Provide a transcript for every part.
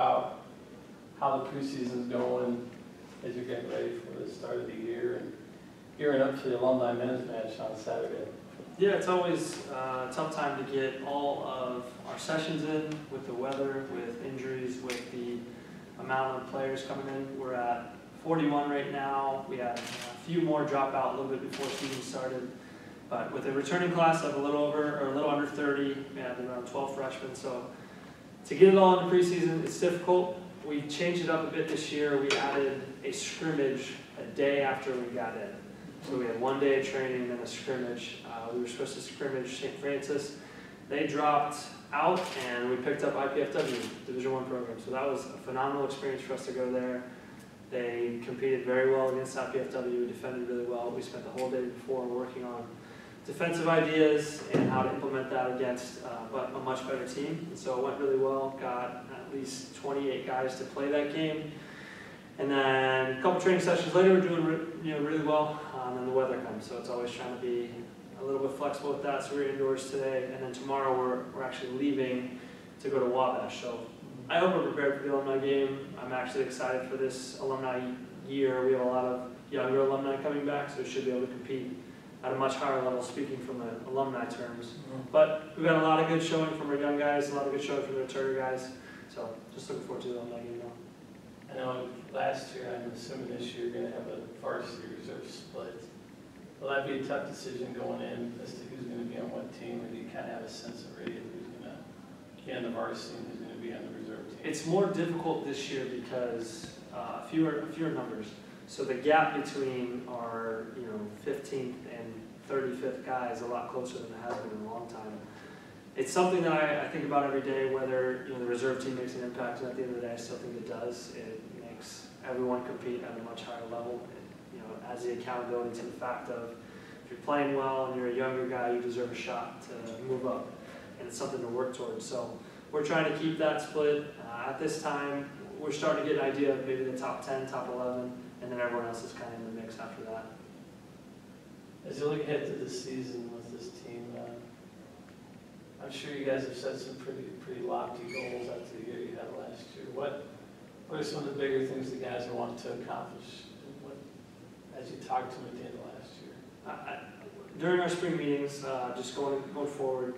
how the preseason's going as you're getting ready for the start of the year and gearing up for the alumni men's match on Saturday. Yeah, it's always a tough time to get all of our sessions in with the weather, with injuries, with the amount of players coming in. We're at 41 right now. We had a few more drop out a little bit before season started. But with a returning class of a little under 30, we had around 12 freshmen. So to get it all in the preseason, it's difficult. We changed it up a bit this year. We added a scrimmage a day after we got in. So we had 1 day of training and then a scrimmage. We were supposed to scrimmage St. Francis. They dropped out and we picked up IPFW, Division I program. So that was a phenomenal experience for us to go there. They competed very well against IPFW, defended really well. We spent the whole day before working on defensive ideas and how to implement that against but a much better team. And so it went really well. Got at least 28 guys to play that game. And then a couple training sessions later, we're doing really well. And then the weather comes, so it's always trying to be a little bit flexible with that. So we're indoors today, and then tomorrow we're actually leaving to go to Wabash. So I hope we're prepared for the alumni game. I'm actually excited for this alumni year. We have a lot of younger alumni coming back, so we should be able to compete at a much higher level, speaking from the alumni terms. But we've got a lot of good showing from our young guys, a lot of good showing from the returner guys. So just looking forward to the alumni game now. I know last year, I'm assuming this year, you're going to have a varsity reserve split. Will that be a tough decision going in as to who's going to be on what team, or do you kind of have a sense already of who's going to be on the varsity and who's going to be on the reserve team? It's more difficult this year because fewer numbers. So the gap between our 15th and 35th guy is a lot closer than it has been in a long time. It's something that I think about every day, whether the reserve team makes an impact, and at the end of the day, I still think it does. It makes everyone compete at a much higher level. It adds the accountability to the fact of if you're playing well and you're a younger guy, you deserve a shot to move up, and it's something to work towards. So we're trying to keep that split. At this time, we're starting to get an idea of maybe the top 10, top 11, and then everyone else is kind of in the mix after that. As you look ahead to this season with this team, I'm sure you guys have set some pretty lofty goals after the year you had last year. What are some of the bigger things the guys are wanting to accomplish as you talked to them at the end of last year? During our spring meetings, just going forward,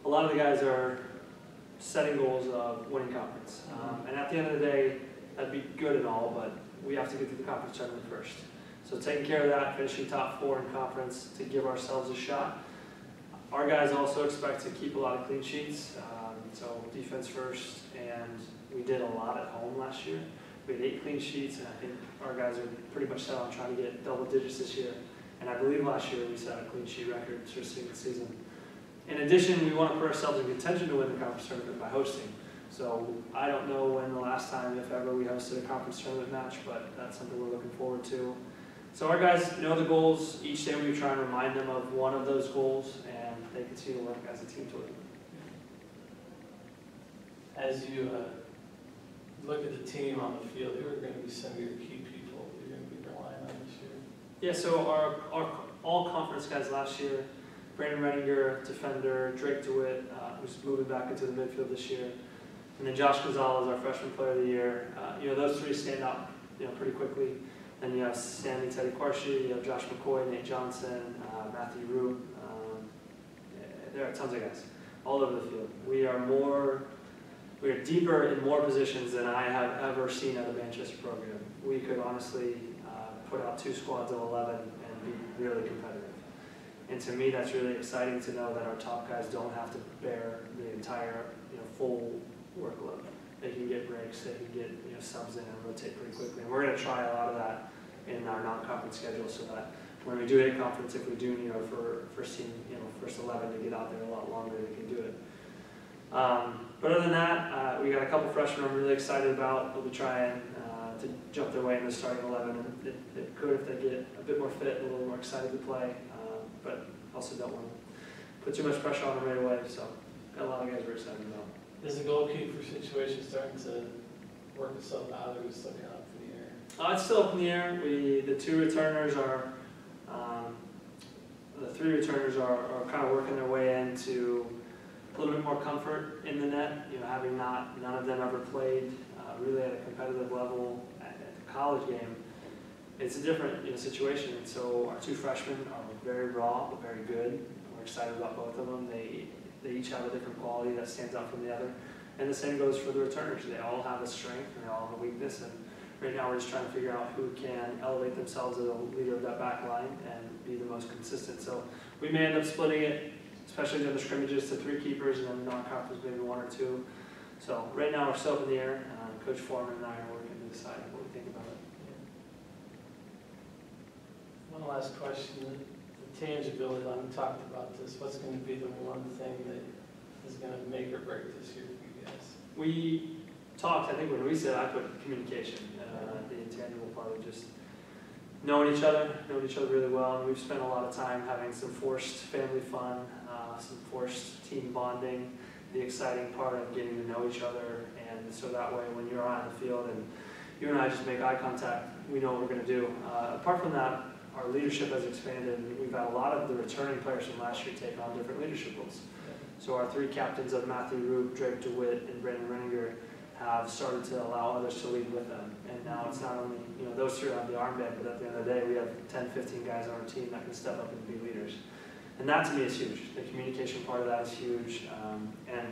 a lot of the guys are setting goals of winning conference. And at the end of the day, that'd be good and all, but we have to get to the conference tournament first. So taking care of that, finishing top 4 in conference to give ourselves a shot. Our guys also expect to keep a lot of clean sheets, so defense first, and we did a lot at home last year. We had 8 clean sheets, and I think our guys are pretty much set on trying to get double digits this year. And I believe last year we set a clean sheet record for the season. In addition, we want to put ourselves in contention to win the conference tournament by hosting. So I don't know when the last time, if ever, we hosted a conference tournament match, but that's something we're looking forward to. So our guys know the goals. Each day we try and remind them of one of those goals, and they continue to work as a team toward them. As you look at the team on the field, who are going to be some of your key people you're going to be relying on this year? Yeah, so our all-conference guys last year, Brandon Renninger, defender, Drake DeWitt, who's moving back into the midfield this year, and then Josh Gonzalez, our freshman player of the year. Those 3 stand out pretty quickly. Then you have Sammy Teddy Quarshi, you have Josh McCoy, Nate Johnson, Matthew Root. There are tons of guys all over the field. We are deeper in more positions than I have ever seen at a Manchester program. We could honestly put out 2 squads of 11 and be really competitive. And to me, that's really exciting to know that our top guys don't have to bear the entire full workload. They can get breaks, they can get subs in and rotate pretty quickly. And we're going to try a lot of that in our non-conference schedule, so that when we do a conference, if we do for first team, first 11 to get out there a lot longer, they can do it. But other than that, we got a couple freshmen I'm really excited about. We'll be trying to jump their way in the starting 11, and it could if they get a bit more fit, a little more excited to play. But also don't want to put too much pressure on them right away. So got a lot of guys we're excited about. Is the goalkeeper situation starting to work itself out, or is it still kind of up in the air? It's still up in the air. The 3 returners are kind of working their way into a little bit more comfort in the net, having none of them ever played really at a competitive level at the college game. It's a different situation. And so our two freshmen are very raw but very good. We're excited about both of them. They each have a different quality that stands out from the other. And the same goes for the returners. They all have a strength and they all have a weakness. And right now we're just trying to figure out who can elevate themselves as a leader of that back line and be the most consistent. So we may end up splitting it, especially during the scrimmages, to 3 keepers, and then non-conference maybe 1 or 2. So right now we're still up in the air. Coach Foreman and I are working to decide what we think about it. One last question, the tangibility, we talked about this, what's going to be the one thing that is going to make or break this year for you guys? We talked, I think when we said, I put communication, the intangible part of just knowing each other really well, and we've spent a lot of time having some forced family fun, some forced team bonding, the exciting part of getting to know each other, and so that way when you're on the field and you and I just make eye contact, we know what we're going to do. Apart from that, our leadership has expanded. We've had a lot of the returning players from last year take on different leadership roles. So our 3 captains of Matthew Roop, Drake DeWitt, and Brandon Renninger have started to allow others to lead with them. And now it's not only, those 3 have the armband, but at the end of the day, we have 10, 15 guys on our team that can step up and be leaders. And that to me is huge. The communication part of that is huge. And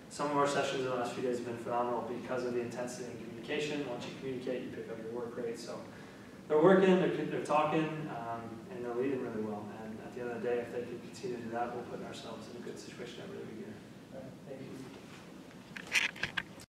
some of our sessions in the last few days have been phenomenal because of the intensity and communication. Once you communicate, you pick up your work rate. So they're working, they're talking, and they're leading really well. And at the end of the day, if they can continue to do that, we'll put ourselves in a good situation at really begin.